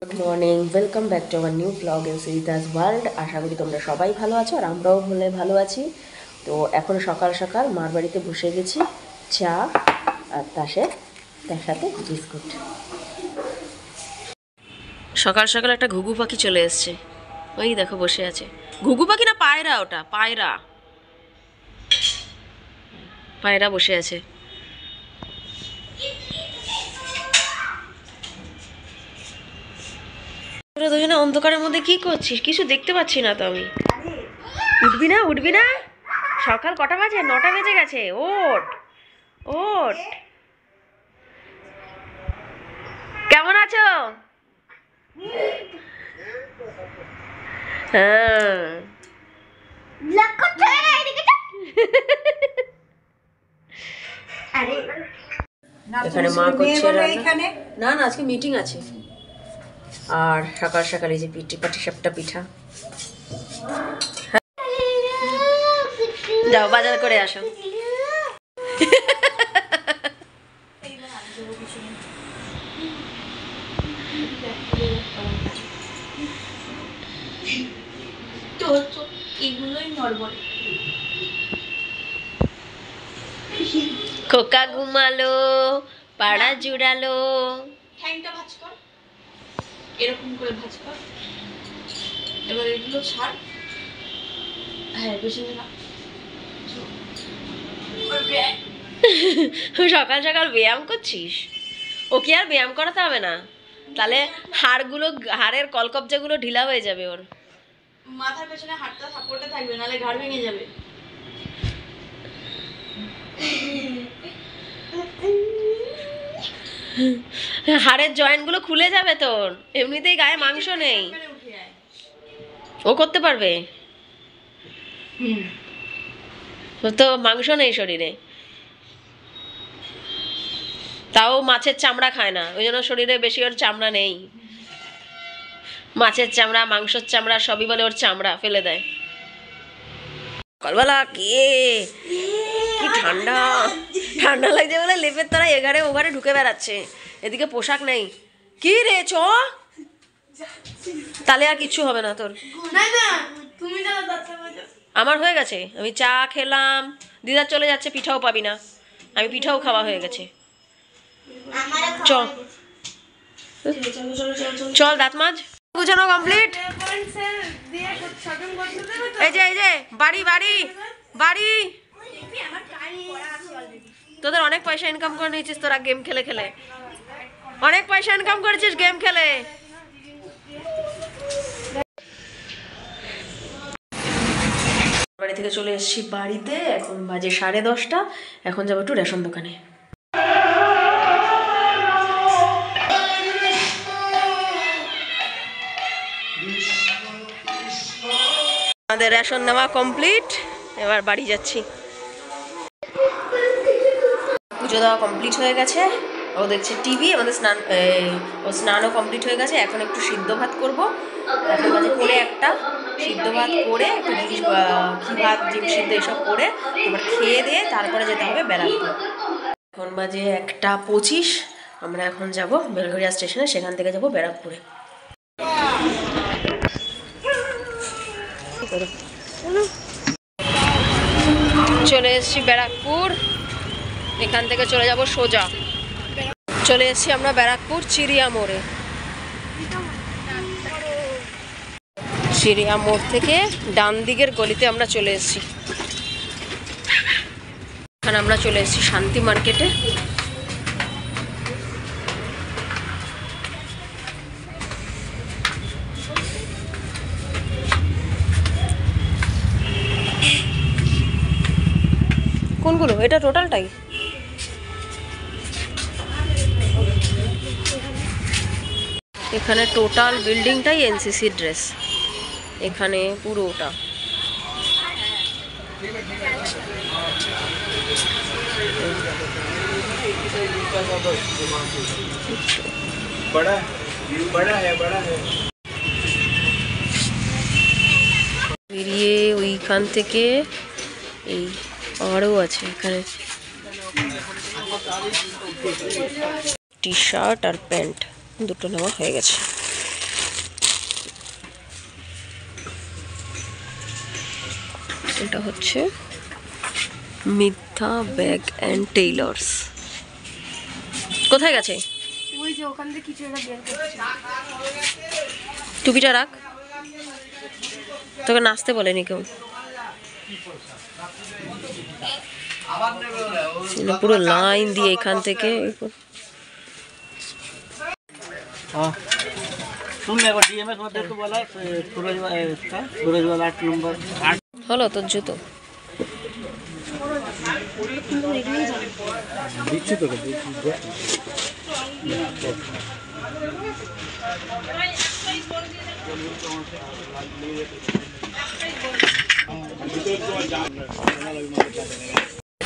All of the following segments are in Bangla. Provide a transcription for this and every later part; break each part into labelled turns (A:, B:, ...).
A: Good morning, welcome back to our new blog in Surita's world. আশা করি তোমরা সবাই ভালো আছো আর আমরাও ভালো আছি। তো এখন সকাল সকাল মার বাড়িতে বসে গেছি, চা আর তার সাথে বিস্কুট। সকাল সকাল একটা ঘুঘু পাখি চলে এসছে, ওই দেখো বসে আছে। ঘুঘু পাখি না পায়রা, ওটা পায়রা, পায়রা বসে আছে। তোরা দুজনে অন্ধকারের মধ্যে কি করছিস? কিছু দেখতে পাচ্ছি না তো আমি। উঠবি না? সকাল কটা বাজে? 9টা বেজে গেছে। ওঠ ওঠ। কেমন আছো? হ্যাঁ, এখানে মা করছে রান্না। না না, আজকে মিটিং আছে। আর সকাল সকাল এই যে পাটি-সাপটা পিঠা। যাও বাজার করে আসো। খোকা ঘুমালো, পাড়া জুড়ালো।
B: ঠ্যাংটা ভাঁজ কর, এরকম করে ভাঁজ কর। এবার এগুলো ছাড়। হ্যাঁ, পেছনে না।
A: সকাল সকাল ব্যায়াম করছিস? ও কি আর ব্যায়াম করাতে হবে না? তাহলে হাড়ের কলকবজাগুলো ঢিলা হয়ে যাবে ওর।
B: মাথার পেছনে হাতটা সাপোর্টে থাকবে, নাহলে ঘাড় ভেঙে যাবে।
A: হাড়ের জয়েন্টগুলো খুলে যাবে তোর, এমনিতেই গায়ে মাংস নেই। ও করতে পারবে? ওর তো মাংস নেই শরীরে। তাও মাছের চামড়া খায় না, ওই জন্য শরীরে বেশি ওর চামড়া নেই। মাছের চামড়া, মাংসের চামড়া সবই বলে ওর চামড়া ফেলে দেয়। সকালবেলা কি ঠান্ডা ঠান্ডা লাগছে বলে লেপের তলায় এঘারে ওঘারে ঢুকে বেড়াচ্ছে। এদিকে পোশাক নেই। কি রে, চ। তাহলে আর কিচ্ছু হবে না তোর। আমার হয়ে গেছে, আমি চা খেলাম। দিদার চলে যাচ্ছে, পিঠাও পাবি না। আমি পিঠাও খাওয়া হয়ে গেছে। চল চল, দাঁত মাজ। গুছানো কমপ্লিট। এই যে বাড়ি বাড়ি বাড়ি। তোদের অনেক পয়সা ইনকাম করে নিয়েছিস তোরা গেম খেলে খেলে। অনেক পয়সা ইনকাম করেছিস গেম খেলে। বাড়ি থেকে চলে এসেছি বাড়িতে, এখন বাজে 10:30। এখন যাবো একটু রেশন দোকানে। আমাদের রেশন নেওয়া কমপ্লিট, এবার বাড়ি যাচ্ছি। পুজো দেওয়া কমপ্লিট হয়ে গেছে, ও দেখছে টিভি। আমাদের স্নানও কমপ্লিট হয়ে গেছে। এখন একটু সিদ্ধ ভাত করবো। এখন বাজে 1:45। সিদ্ধ ভাত করে একটু ঘি ভাত, ডিম সিদ্ধ এসব করে এবার খেয়ে দিয়ে তারপরে যেতে হবে ব্যারাকপুর। এখন বাজে 1:25। আমরা এখন যাব বেলঘরিয়া স্টেশনে, সেখান থেকে যাব ব্যারাকপুরে। চলে এসেছি ব্যারাকপুর, এখান থেকে চলে যাব সোজা। চলে এসেছি আমরা ব্যারাকপুর চিড়িয়া মোড়ে। চিড়িয়া মোড় থেকে ডান দিকের গলিতে আমরা চলে এসেছি। এখানে আমরা চলে এসেছি শান্তি মার্কেটে। কোনগুলো? এটা টোটালটাই। এখানে টোটাল বিল্ডিংটাই এনসিসি ড্রেস, এখানে পুরোটা। বেরিয়ে ওইখান থেকে এই আরও আছে, এখানে টি শার্ট আর প্যান্ট দুটো নেওয়া হয়ে গেছে। এটা হচ্ছে মিথ্যা ব্যাগ অ্যান্ড টেইলার্স। কোথায় গেছে?
C: ওই যে ওখান থেকে কিছু একটা বের করছে।
A: টুপিটা রাখ, তোকে নাচতে বলেনি কেউ। পুরো লাইন দিয়ে এখান থেকে হলো তোর জুতো।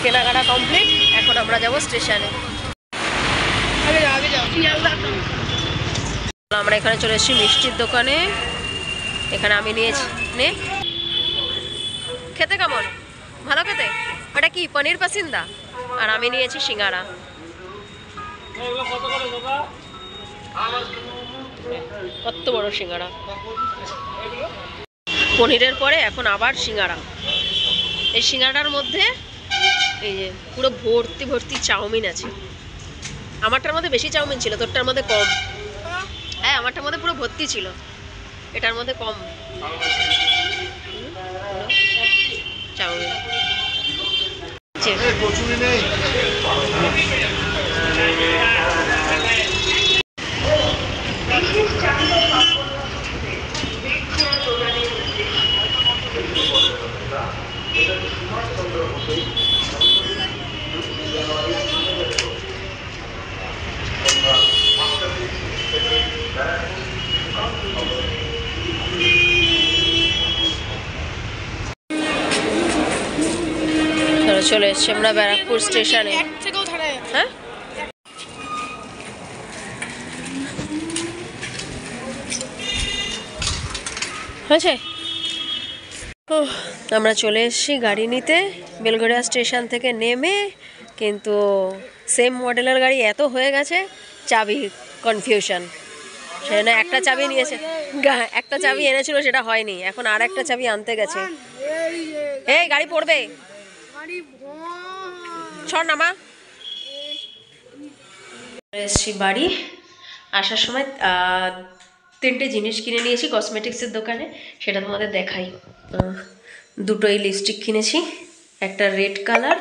A: কেনাকাটা কমপ্লিট, এখন আমরা যাব স্টেশনে। আমরা এখানে চলে এসেছি মিষ্টির দোকানে। এখানে আমি নিয়েছি, নে খেতে কেমন? ভালো খেতে। ওটা কি পনির পাসিন্দা? আর আমি নিয়েছি সিঙ্গারা। কত বড় সিঙ্গারা! পনিরের পরে এখন আবার সিঙ্গারা। এই সিঙ্গারার মধ্যে এই যে পুরো ভর্তি ভর্তি চাউমিন আছে। আমারটার মধ্যে বেশি চাউমিন ছিল, তোরটার মধ্যে কম। হ্যাঁ, আমারটার মধ্যে পুরো ভর্তি ছিল, এটার মধ্যে কম চাউমিন। চলে এসছি আমরা ব্যারাকপুর স্টেশনে। হ্যাঁ, হয়েছে। আমরা চলে এসেছি গাড়ি নিতে বেলঘরিয়া স্টেশন থেকে নেমে, কিন্তু সেম মডেলের গাড়ি এত হয়ে গেছে, চাবি কনফিউশন। সেখানে একটা চাবি নিয়েছে, একটা চাবি এনেছিল সেটা হয়নি, এখন আর একটা চাবি আনতে গেছে। এই গাড়ি পড়বে, ছড় নামা। এসছি বাড়ি, আসার সময় 3টে জিনিস কিনে নিয়েছি কসমেটিক্সের দোকানে, সেটা তোমাদের দেখাই। দুটোই লিপস্টিক কিনেছি, একটা রেড কালার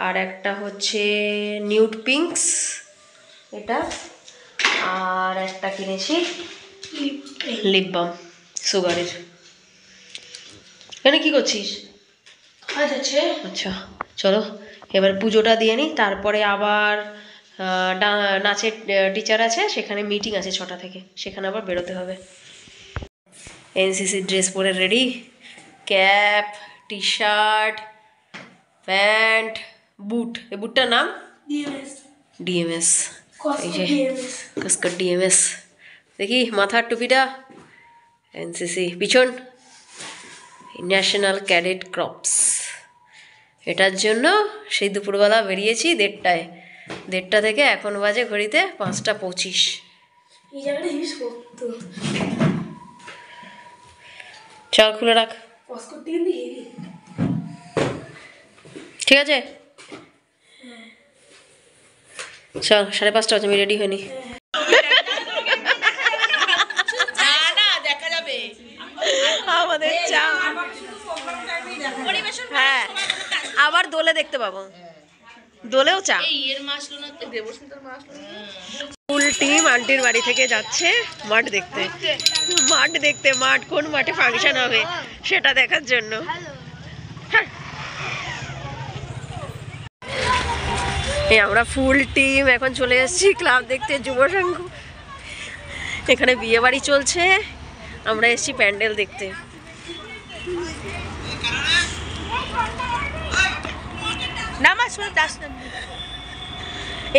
A: আর একটা হচ্ছে নিউড পিঙ্কস এটা, আর একটা কিনেছি লিপ বাম সুগারের। এখানে কি করছিস? আচ্ছা চলো এবার পুজোটা দিয়ে নিই, তারপরে আবার নাচের টিচার আছে, সেখানে মিটিং আছে 6টা থেকে, সেখানে আবার বেরোতে হবে। এনসিসি ড্রেস পরে ready, cap, T shirt, pant, boot. এই বুটটার নাম ডিএমএস, এই যে কাস্কার ডিএমএস। দেখি মাথার টুপিটা এনসিসি, পিছন ন্যাশনাল ক্যাডেট ক্রপস। এটার জন্য সেই দুপুরবেলা বেরিয়েছি 1:30টায়, 1:30টা থেকে এখন বাজে ঘড়িতে 5:25। চল খুলে রাখ, ঠিক আছে? চল 5:30 বাজে, আমি রেডি হইনি। আমাদের চা, হ্যাঁ আবার দোলে দেখতে পাবো, দোলেও চা। ফুল টিম আন্টির বাড়ি থেকে যাচ্ছে মাঠ দেখতে, মাঠ কোন মাঠে ফাংশন হবে সেটা দেখার জন্য। আমরা ফুল টিম এখন চলে এসেছি ক্লাব দেখতে, যুব সংঘ। এখানে বিয়ে বাড়ি চলছে, আমরা এসেছি প্যান্ডেল দেখতে।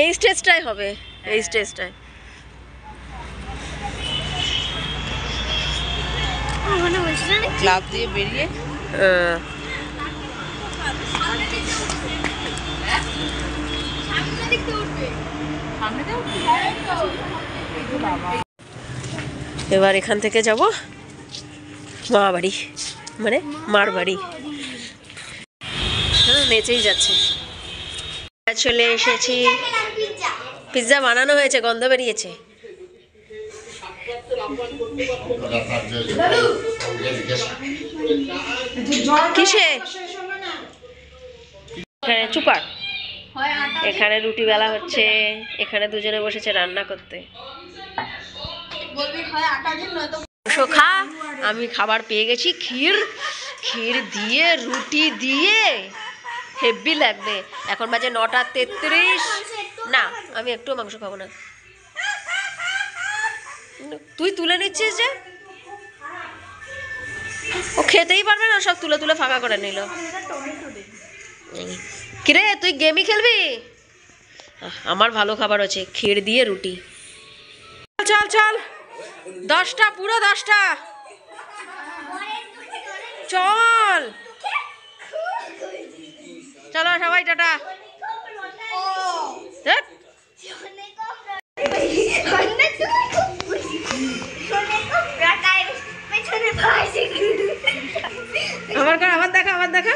A: এই স্টেজটাই হবে, এই স্টেজটায়।
B: ক্লাব দিয়ে বেরিয়ে
A: এবার এখান থেকে যাব মা বাড়ি, মানে মার বাড়ি। নেচেই যাচ্ছে। চলে এসেছি, পিৎজা বানানো হয়েছে, গন্ধ বেরিয়েছে। কিসে? এখানে চুপার, এখানে রুটি বেলা হচ্ছে, এখানে দুজনে বসেছে রান্না করতে। খা, আমি খাবার পেয়ে গেছি, ক্ষীর, ক্ষীর দিয়ে রুটি দিয়ে হেভি লাগবে। এখন বাজে 9:33। না, আমি একটু মাংস খাবো না। তুই তুলে নিচ্ছিস যে, ও খেতেই পারবে না, সব তুলে তুলে ফাঁকা করে নিল। কিরে তুই গেমই খেলবি? আমার ভালো খাবার আছে, ক্ষীর দিয়ে রুটি। চল চল, 10টা, পুরো 10টা, চল চলো সবাই টাটা। আবার কর, আবার দেখা, আবার দেখা।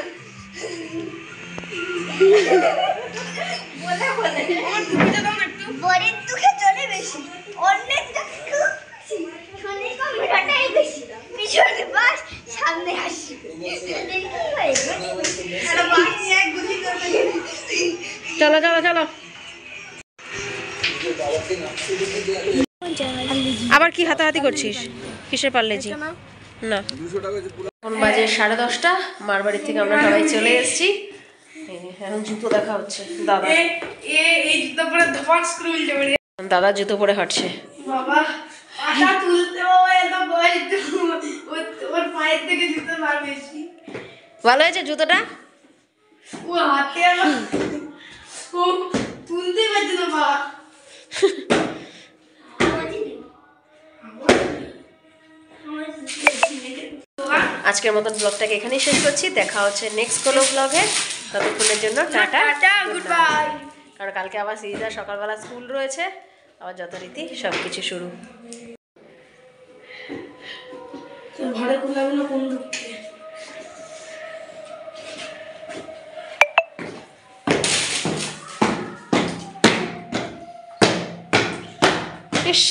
A: চলো চলো চলো। আবার কি হাতাহাতি করছিস? কিসের পার্লেজি? না, এখন বাজে 10:30। মার বাড়ির থেকে আমরা সবাই চলে এসেছি। এখন জুতো দেখা হচ্ছে। দাদা দাদা জুতো পরে হাঁটছে। ভালো হয়েছে জুতোটা? আজকের মতন ব্লগটাকে এখানেই শেষ করছি। দেখা হচ্ছে নেক্সট কোনো ব্লগে। ততক্ষণের জন্য টাটা, গুড বাই। কারণ কালকে আবার সিরিজা সকালবেলা স্কুল রয়েছে, আবার যথারীতি সব কিছু শুরু। ইস